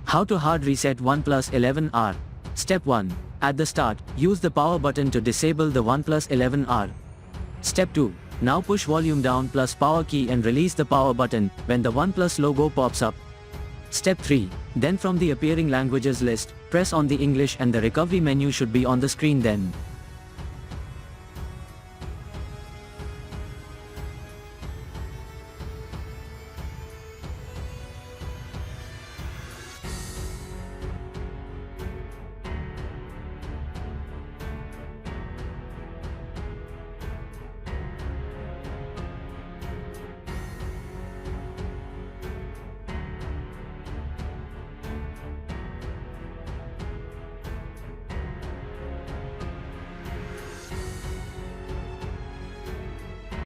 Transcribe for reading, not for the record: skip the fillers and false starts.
How to hard reset OnePlus 11R. Step 1. At the start, use the power button to disable the OnePlus 11R. Step 2. Now push volume down plus power key and release the power button when the OnePlus logo pops up. Step 3. Then from the appearing languages list, press on the English and the recovery menu should be on the screen then.